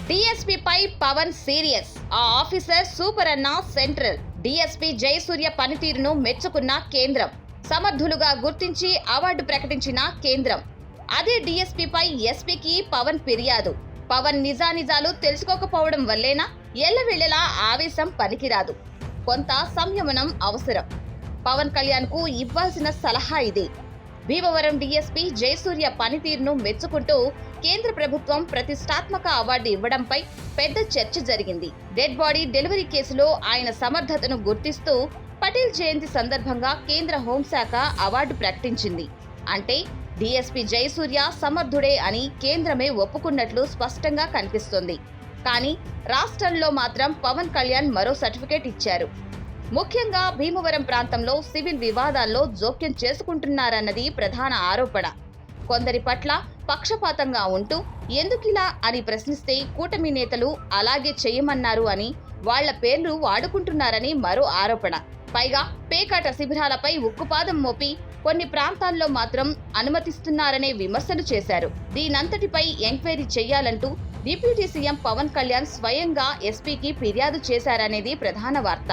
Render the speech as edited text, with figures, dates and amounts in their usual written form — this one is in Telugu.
డీఎస్పీ పై పవన్ సీరియస్. ఆ ఆఫీసర్ సూపర్ అన్న సెంట్రల్. డీఎస్పీ జయసూర్య పనితీరును మెచ్చుకున్న కేంద్రం. సమర్థులుగా గుర్తించి అవార్డు ప్రకటించిన కేంద్రం. అదే డీఎస్పీపై ఎస్పీకి పవన్ ఫిర్యాదు. పవన్ నిజానిజాలు తెలుసుకోకపోవడం వల్లేనా? ఎల్లవెళ్లలా ఆవేశం పనికిరాదు. కొంత సంయమనం అవసరం. పవన్ కళ్యాణ్ కు ఇవ్వాల్సిన సలహా ఇదే. భీమవరం డీఎస్పీ జయసూర్య పనితీరును మెచ్చుకుంటూ కేంద్ర ప్రభుత్వం ప్రతిష్టాత్మక అవార్డు ఇవ్వడంపై పెద్ద చర్చ జరిగింది. డెడ్ బాడీ డెలివరీ కేసులో ఆయన సమర్థతను గుర్తిస్తూ పటేల్ జయంతి సందర్భంగా కేంద్ర హోంశాఖ అవార్డు ప్రకటించింది. అంటే డీఎస్పీ జయసూర్య సమర్థుడే అని కేంద్రమే ఒప్పుకున్నట్లు స్పష్టంగా కనిపిస్తుంది. కానీ రాష్ట్రంలో మాత్రం పవన్ కళ్యాణ్ మరో సర్టిఫికేట్ ఇచ్చారు. ముఖ్యంగా భీమవరం ప్రాంతంలో సివిల్ వివాదాల్లో జోక్యం చేసుకుంటున్నారన్నది ప్రధాన ఆరోపణ. కొందరి పట్ల పక్షపాతంగా ఉంటూ ఎందుకిలా అని ప్రశ్నిస్తే కూటమి నేతలు అలాగే చేయమన్నారు అని వాళ్ల పేర్లు వాడుకుంటున్నారని మరో ఆరోపణ. పైగా పేకాట శిబిరాలపై ఉక్కుపాదం మోపి కొన్ని ప్రాంతాల్లో మాత్రం అనుమతిస్తున్నారనే విమర్శలు చేశారు. దీనంతటిపై ఎంక్వైరీ చేయాలంటూ డిప్యూటీ సీఎం పవన్ కళ్యాణ్ స్వయంగా ఎస్పీకి ఫిర్యాదు చేశారనేది ప్రధాన వార్త.